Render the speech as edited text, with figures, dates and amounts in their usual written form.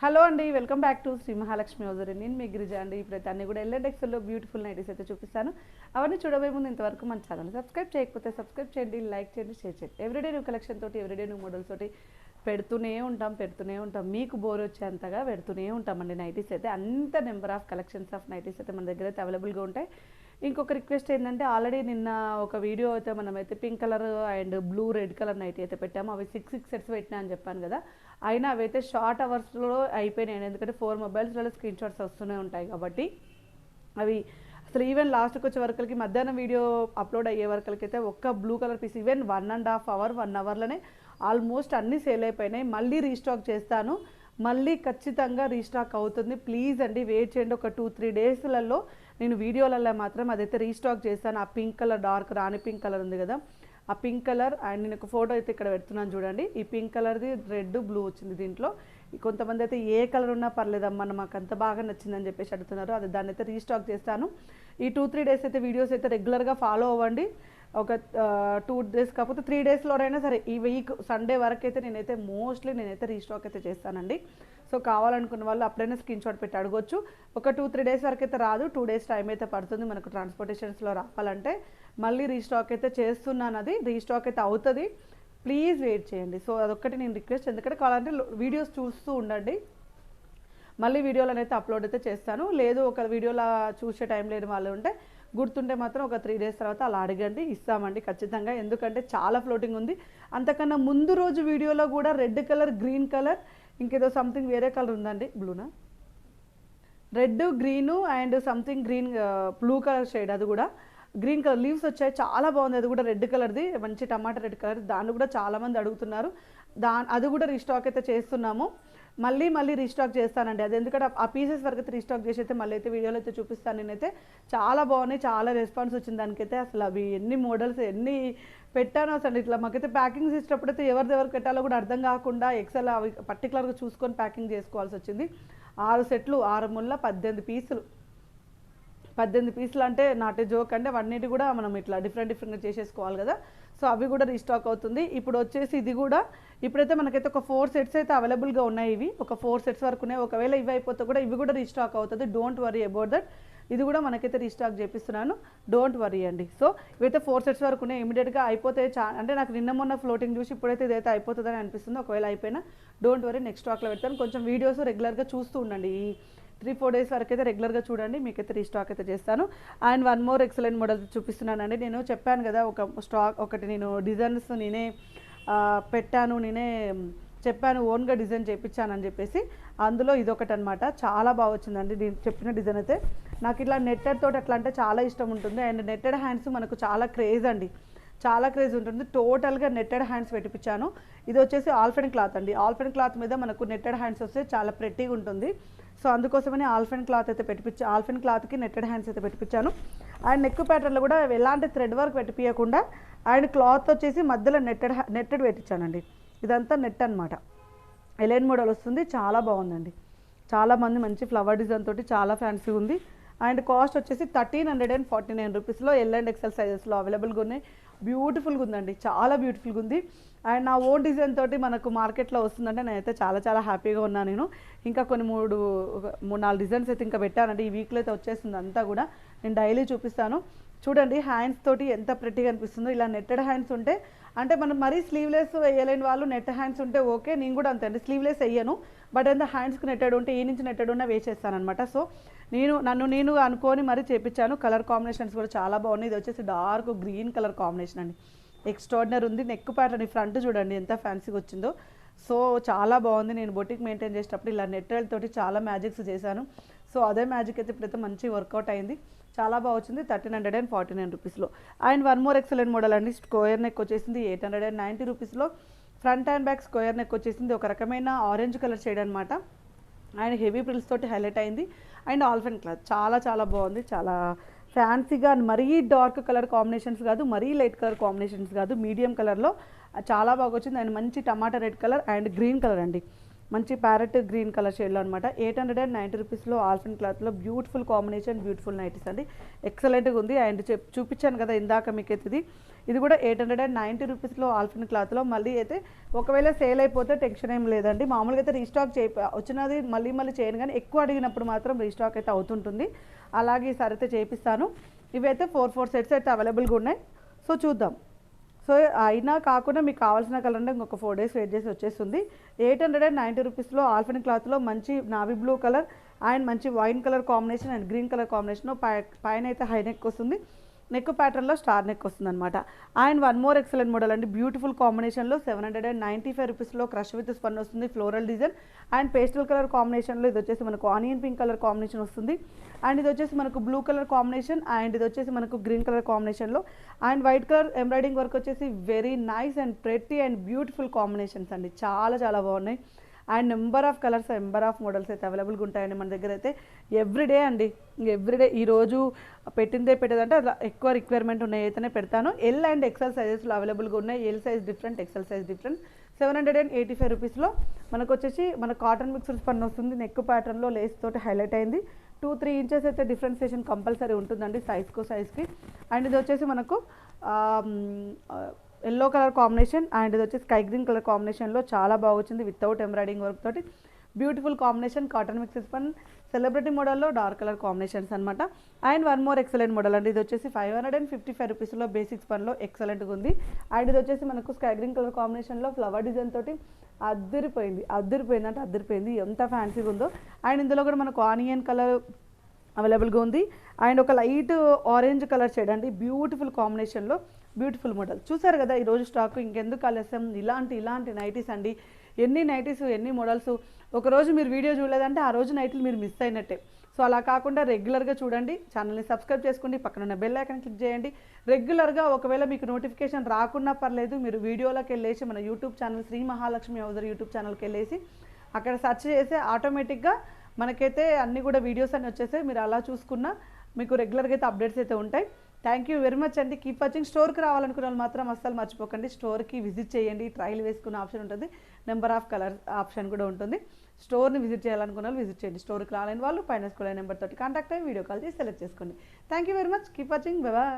Hello అండి, welcome back to Shri Mahalakshmi hosiery. నేను మీ గిరిజ అండి. ఇప్పుడైతే అన్ని కూడా ఎల్ఎండెక్స్లో బ్యూటిఫుల్ నైటీస్ అయితే చూపిస్తాను. అవన్నీ చూడబోయే ముందు ఇంతవరకు మన ఛానల్ సబ్స్క్రైబ్ చేయకపోతే సబ్స్క్రైబ్ చేయండి, లైక్ చేయండి, షేర్ చేయండి. ఎవ్రీడే న్యూ కలెక్షన్ తోటి, ఎవ్రీడే న్యూ మోడల్స్ తోటి పెడుతూనే ఉంటాం. మీకు బోర్ వచ్చేంతగా పెడుతూనే ఉంటామండి. నైటీస్ అయితే అంత number of collections of nighties అయితే మన దగ్గర అయితే అవైలబుల్గా ఉంటాయి. ఇంకొక రిక్వెస్ట్ ఏంటంటే, ఆల్రెడీ నిన్న ఒక వీడియో అయితే మనమైతే pink colour and blue red colour nighty అయితే పెట్టాము. అవి 6 సెట్స్ పెట్టినా అని చెప్పాను కదా. అయినా అవైతే షార్ట్ అవర్స్లో అయిపోయినాయి. ఎందుకంటే 4 మొబైల్స్లలో స్క్రీన్ షాట్స్ వస్తూనే ఉంటాయి కాబట్టి అవి అసలు ఈవెన్ లాస్ట్కి వచ్చే వరకలకి మధ్యాహ్నం వీడియో అప్లోడ్ అయ్యే వరకలకి అయితే ఒక్క blue colour piece even 1.5 hour 1 అవర్లోనే ఆల్మోస్ట్ అన్నీ సేల్ అయిపోయినాయి. మళ్ళీ రీస్టాక్ చేస్తాను, మళ్ళీ ఖచ్చితంగా రీస్టాక్ అవుతుంది. ప్లీజ్ అండి వెయిట్ చేయండి. ఒక 2-3 డేస్లలో నేను వీడియోలలో మాత్రం అదైతే రీస్టాక్ చేస్తాను. ఆ పింక్ కలర్ డార్క్ రాణి పింక్ కలర్ ఉంది కదా, ఆ పింక్ కలర్ అండ్ నేను ఒక ఫోటో అయితే ఇక్కడ పెడుతున్నాను చూడండి. ఈ పింక్ కలర్ది రెడ్ బ్లూ వచ్చింది దీంట్లో. కొంతమంది అయితే ఏ కలర్ ఉన్నా పర్లేదమ్మా మాకు అంత బాగా నచ్చిందని చెప్పేసి అడుగుతున్నారు. అది దాన్ని అయితే రీస్టాక్ చేస్తాను. ఈ 2-3 డేస్ అయితే వీడియోస్ అయితే రెగ్యులర్గా ఫాలో అవ్వండి. ఒక 2 డేస్ కాకపోతే 3 డేస్లోనైనా సరే ఈ వీక్ సండే వరకు అయితే నేనైతే రీస్టాక్ అయితే చేస్తానండి. సో కావాలనుకున్న వాళ్ళు అప్పుడైనా స్క్రీన్ షాట్ పెట్టి అడగొచ్చు. ఒక 2-3 డేస్ వరకు అయితే రాదు, 2 డేస్ టైం అయితే పడుతుంది మనకు ట్రాన్స్పోర్టేషన్స్లో రావాలంటే. మళ్ళీ రీస్టాక్ అయితే చేస్తున్నాను, అది రీస్టాక్ అయితే అవుతుంది. ప్లీజ్ వెయిట్ చేయండి. సో అదొక్కటి నేను రిక్వెస్ట్, ఎందుకంటే కావాలంటే వీడియోస్ చూస్తూ ఉండండి. మళ్ళీ వీడియోలను అయితే అప్లోడ్ అయితే చేస్తాను. లేదు ఒక వీడియోలో చూసే టైం లేని వాళ్ళు ఉంటే గుర్తుంటే మాత్రం ఒక 3 డేస్ తర్వాత అలా అడగండి, ఇస్తామండి ఖచ్చితంగా. ఎందుకంటే చాలా ఫ్లోటింగ్ ఉంది. అంతకన్నా ముందు రోజు వీడియోలో కూడా రెడ్ కలర్, గ్రీన్ కలర్, ఇంకేదో సంథింగ్ వేరే కలర్ ఉందండి, బ్లూనా red green and something green blue colour shade, అది కూడా గ్రీన్ కలర్ లీవ్స్ వచ్చాయి, చాలా బాగుంది. అది కూడా రెడ్ కలర్ది, మంచి టమాటా రెడ్ కలర్. దాన్ని కూడా చాలామంది అడుగుతున్నారు. అది కూడా రీస్టాక్ అయితే చేస్తున్నాము. మళ్ళీ రీస్టాక్ చేస్తానండి. అది ఎందుకంటే ఆ పీసెస్ వరకు అయితే రీస్టాక్ చేసి అయితే మళ్ళీ అయితే వీడియోలో అయితే చూపిస్తాను. నేనైతే చాలా బాగున్నాయి, చాలా రెస్పాన్స్ వచ్చింది దానికైతే. అసలు అవి ఎన్ని మోడల్స్ ఎన్ని పెట్టానో అసలు ఇట్లా మాకైతే ప్యాకింగ్ చేసేటప్పుడు అయితే ఎవరిదెవరు పెట్టాలో కూడా అర్థం కాకుండా ఎక్సెల్ అవి పర్టికులర్గా చూసుకొని ప్యాకింగ్ చేసుకోవాల్సి వచ్చింది. 6 సెట్లు 6 ముళ్ళ 18 పీసులు. 18 పీసులు అంటే నాట్ ఏ జోక్ అండి. అవన్నిటి కూడా మనం ఇట్లా డిఫరెంట్గా చేసేసుకోవాలి కదా. సో అవి కూడా రీస్టాక్ అవుతుంది. ఇప్పుడు వచ్చేసి ఇది కూడా ఇప్పుడైతే మనకైతే ఒక 4 సెట్స్ అయితే అవైలబుల్గా ఉన్నాయి. ఇవి ఒక 4 సెట్స్ వరకు ఉన్నాయి. ఒకవేళ ఇవి అయిపోతే కూడా ఇవి కూడా రీస్టాక్ అవుతుంది. Don't worry about that. ఇది కూడా మనకైతే రీస్టాక్ చేపిస్తున్నాను, డోంట్ వరీ అండి. సో ఇవైతే 4 సెట్స్ వరకు ఉన్నాయి. ఇమీడియట్గా అయిపోతే అంటే నాకు నిన్న మొన్న ఫ్లోటింగ్ చూసి ఇప్పుడైతే ఇదైతే అయిపోతుందని అనిపిస్తుంది. ఒకవేళ అయిపోయినా డోంట్ వరీ, నెక్స్ట్ స్టాక్లో పెడతాను. కొంచెం వీడియోస్ రెగ్యులర్గా చూస్తూ ఉండండి. ఈ 3-4 డేస్ వరకు అయితే రెగ్యులర్గా చూడండి, మీకైతే రీస్టాక్ అయితే చేస్తాను. అండ్ 1 మోర్ ఎక్సలెంట్ మోడల్ చూపిస్తున్నానండి. నేను చెప్పాను కదా ఒక స్టాక్ ఒకటి నేను డిజైన్స్ నేనే పెట్టాను, నేనే చెప్పాను ఓన్గా డిజైన్ చేయించానని చెప్పేసి. అందులో ఇదొకటి అనమాట, చాలా బాగా వచ్చిందండి. నేను చెప్పిన డిజైన్ అయితే నాకు ఇట్లా నెట్టెడ్ తోటి అట్లా అంటే చాలా ఇష్టం ఉంటుంది. అండ్ నెట్టెడ్ హ్యాండ్స్ మనకు చాలా క్రేజ్ అండి, చాలా క్రేజ్ ఉంటుంది. టోటల్గా నెట్టెడ్ హ్యాండ్స్ పెట్టించాను. ఇది వచ్చేసి ఆల్ఫెన్ క్లాత్ అండి. ఆల్ఫెన్ క్లాత్ మీద మనకు నెట్టెడ్ హ్యాండ్స్ వస్తే చాలా ప్రెట్టీగా ఉంటుంది. సో అందుకోసమని ఆల్ఫెన్ క్లాత్ అయితే ఆల్ఫెన్ క్లాత్కి నెట్టెడ్ హ్యాండ్స్ అయితే పెట్టించాను. అండ్ నెక్ ప్యాటర్న్లో కూడా ఎలాంటి థ్రెడ్ వర్క్ పెట్టియకుండా అండ్ క్లాత్ వచ్చేసి మధ్యలో నెట్టెడ్ పెట్టించానండి. ఇదంతా నెట్ అనమాట, ఎలైన్ మోడల్ వస్తుంది, చాలా బాగుందండి. చాలామంది మంచి ఫ్లవర్ డిజైన్ తోటి చాలా ఫ్యాన్సీ ఉంది. అండ్ కాస్ట్ వచ్చేసి 1349 రూపీస్లో ఎల్ అండ్ ఎక్సెల్ సైజెస్లో అవైలబుల్గా ఉన్నాయి. బ్యూటిఫుల్గా ఉందండి, చాలా బ్యూటిఫుల్గా ఉంది. అండ్ నా ఓన్ డిజైన్ తోటి మనకు మార్కెట్లో వస్తుందంటే నేనైతే చాలా చాలా హ్యాపీగా ఉన్నాను. నేను ఇంకా కొన్ని 3-4 డిజైన్స్ అయితే ఇంకా పెట్టానండి. ఈ వీక్లో అయితే వచ్చేస్తుంది అంతా కూడా, నేను డైలీ చూపిస్తాను. చూడండి హ్యాండ్స్ తోటి ఎంత ప్రెట్టీగా అనిపిస్తుందో. ఇలా నెట్టెడ్ హ్యాండ్స్ ఉంటే అంటే మనం మరీ స్లీవ్లెస్ వేయలేని వాళ్ళు నెట్ హ్యాండ్స్ ఉంటే ఓకే. నేను కూడా అంతే అండి, స్లీవ్లెస్ వేయను. బట్ ఎంత హ్యాండ్స్కి నెట్టెడ్ ఉంటే ఈ నుంచి నెట్టెడ్ ఉన్నా వేసేస్తాను అనమాట. సో నేను అనుకొని మరీ చేపించాను. కలర్ కాంబినేషన్స్ కూడా చాలా బాగున్నాయి. ఇది వచ్చేసి డార్క్ గ్రీన్ కలర్ కాంబినేషన్ అండి, ఎక్స్ట్రాడినరీ ఉంది. నెక్ ప్యాటర్న్ ఫ్రంట్ చూడండి ఎంత ఫ్యాన్సీగా వచ్చిందో. సో చాలా బాగుంది. నేను బొటిక్ మెయింటైన్ చేసేటప్పుడు ఇలా నెట్టెడ్ తోటి చాలా మ్యాజిక్స్ చేశాను. సో అదే మ్యాజిక్ అయితే ఇప్పుడైతే మంచి వర్కౌట్ అయింది, చాలా బాగా వచ్చింది. 1349 రూపీస్లో. అండ్ 1 మోర్ ఎక్సలెంట్ మోడల్ అండి. స్క్వేర్ నెక్ వచ్చేసింది 890 రూపీస్లో. Front and back square neck వచ్చేసింది, ఒక రకమైన ఆరెంజ్ కలర్ షేడ్ అనమాట. అండ్ హెవీ ప్రిల్స్ తోటి హైలైట్ అయింది. అండ్ ఆల్ఫెన్ క్లాత్ చాలా చాలా బాగుంది, చాలా ఫ్యాన్సీగా. మరీ డార్క్ కలర్ కాంబినేషన్స్ కాదు, మరీ లైట్ కలర్ కాంబినేషన్స్ కాదు, మీడియం కలర్లో చాలా బాగా వచ్చింది. అండ్ మంచి tomato red colour and green colour అండి. మంచి ప్యారెట్ గ్రీన్ కలర్ షేడ్లో అనమాట. 890 రూపీస్లో ఆల్ఫిన్ క్లాత్లో బ్యూటిఫుల్ కాంబినేషన్, బ్యూటిఫుల్ నైటీస్ అండి. ఎక్సలెంట్గా ఉంది. అండ్ చూపించాను కదా ఇందాక మీకైతే ఇది కూడా 890 రూపీస్లో ఆల్ఫిన్ క్లాత్లో. మళ్ళీ అయితే ఒకవేళ సేల్ అయిపోతే టెన్షన్ ఏం లేదండి. మామూలుగా అయితే రీస్టాక్ వచ్చినది మళ్ళీ చేయను, కానీ ఎక్కువ అడిగినప్పుడు మాత్రం రీస్టాక్ అయితే అవుతుంటుంది. అలాగే ఈసారి అయితే చేపిస్తాను. ఇవైతే 4 సెట్స్ అయితే అవైలబుల్గా ఉన్నాయి. సో చూద్దాం. సో అయినా కాకుండా మీకు కావాల్సిన కలర్ అంటే ఇంకొక 4 డేస్ వెయిట్ చేసి వచ్చేస్తుంది. 890 రూపీస్లో ఆల్ఫిన్ క్లాత్లో మంచి నావీ బ్లూ కలర్ అండ్ మంచి wine colour combination and green colour కాంబినేషన్లో పైన అయితే హై నెక్ వస్తుంది, నెక్ ప్యాటర్న్లో స్టార్ నెక్ వస్తుంది అనమాట. And one more excellent model అండి, బ్యూటిఫుల్ కాంబినేషన్లో 795 రూపీస్లో క్రష్ విత్ స్పన్ వస్తుంది, floral design and pastel colour కాంబినేషన్లో. ఇది వచ్చేసి మనకు ఆనియన్ పింక్ కలర్ కాంబినేషన్ వస్తుంది. అండ్ ఇది వచ్చేసి మనకు బ్లూ కలర్ కాంబినేషన్ అండ్ ఇది వచ్చేసి మనకు గ్రీన్ కలర్ కాంబినేషన్లో. And white colour embroidering work వచ్చేసి very nice and pretty and beautiful combinations అండి. చాలా బాగున్నాయి. And number of colours, number of models అయితే అవైలబుల్గా ఉంటాయండి మన దగ్గర అయితే. ఎవ్రీడే అండి, ఎవ్రీడే ఈరోజు పెట్టేదంటే అలా ఎక్కువ రిక్వైర్మెంట్ ఉన్నాయి అయితేనే పెడతాను. ఎల్ అండ్ ఎక్సెల్ సైజెస్లో అవైలబుల్గా ఉన్నాయి. L size different, XL size different. 785 రూపీస్లో మనకు వచ్చేసి మన కాటన్ మిక్స్డ్ స్పన్ వస్తుంది, నెక్ ప్యాటర్న్లో లేస్ తోటి హైలైట్ అయింది. 2-3 ఇంచెస్ అయితే డిఫరెన్సియేషన్ కంపల్సరీ ఉంటుందండి సైజ్కి. అండ్ ఇది వచ్చేసి మనకు ఎల్లో కలర్ కాంబినేషన్ అండ్ ఇది వచ్చి స్కై గ్రీన్ కలర్ కాంబినేషన్లో చాలా బాగా వచ్చింది వితౌట్ ఎంబ్రాయిడింగ్ వర్క్ తోటి. బ్యూటిఫుల్ కాంబినేషన్, కాటన్ మిక్స్ పన్, సెలబ్రిటీ మోడల్లో డార్క్ కలర్ కాంబినేషన్స్ అనమాట. And one more excellent model అండి. ఇది వచ్చేసి 555 రూపీస్లో బేసిక్స్ పన్లో ఎక్సలెంట్గా ఉంది. అండ్ ఇది వచ్చేసి మనకు స్కై గ్రీన్ కలర్ కాంబినేషన్లో ఫ్లవర్ డిజైన్ తోటి అద్దరిపోయింది అంటే అద్దరిపోయింది, ఎంత ఫ్యాన్సీగా ఉందో. అండ్ ఇందులో కూడా మనకు ఆనియన్ కలర్ అవైలబుల్గా ఉంది అండ్ ఒక లైట్ ఆరెంజ్ కలర్ షేడ్ అండి, బ్యూటిఫుల్ కాంబినేషన్లో బ్యూటిఫుల్ మోడల్. చూసారు కదా ఈరోజు స్టాక్, ఇంకెందుకు ఆలస్యం, ఇలాంటి నైటీస్ అండి. ఎన్ని నైటీస్, ఎన్ని మోడల్స్. ఒకరోజు మీరు వీడియో చూడలేదంటే ఆ రోజు నైట్లు మీరు మిస్ అయినట్టే. సో అలా కాకుండా రెగ్యులర్గా చూడండి, ఛానల్ని సబ్స్క్రైబ్ చేసుకోండి, పక్కన ఉన్న బెల్ ఐకాన్ క్లిక్ చేయండి. రెగ్యులర్గా ఒకవేళ మీకు నోటిఫికేషన్ రాకున్నా పర్లేదు, మీరు వీడియోలోకి వెళ్ళేసి మన YouTube channel Shri Mahalakshmi హౌజర్ YouTube ఛానల్కి వెళ్ళేసి అక్కడ సెర్చ్ చేస్తే ఆటోమేటిక్గా మనకైతే అన్నీ కూడా వీడియోస్ అన్నీ వచ్చేసాయి. మీరు అలా చూసుకున్నా మీకు రెగ్యులర్గా అయితే అప్డేట్స్ అయితే ఉంటాయి. థ్యాంక్ యూ వెరీ మచ్ అండి. Keep watching. స్టోర్కి రావాలనుకున్న వాళ్ళు మాత్రం అస్సలు మర్చిపోకండి, స్టోర్కి విజిట్ చేయండి. ట్రయల్ వేసుకున్న ఆప్షన్ ఉంటుంది, నెంబర్ ఆఫ్ కలర్ ఆప్షన్ కూడా ఉంటుంది. స్టోర్ని విజిట్ చేయాలనుకున్న వాళ్ళు విజిట్ చేయండి. స్టోర్కి రాలేని వాళ్ళు పైన స్కూల్ నెంబర్ తోటి కాంటాక్ట్ అయ్యి వీడియో కాల్ చేసి సెలెక్ట్ చేసుకోండి. Thank you very much. Keep watching. Bye bye.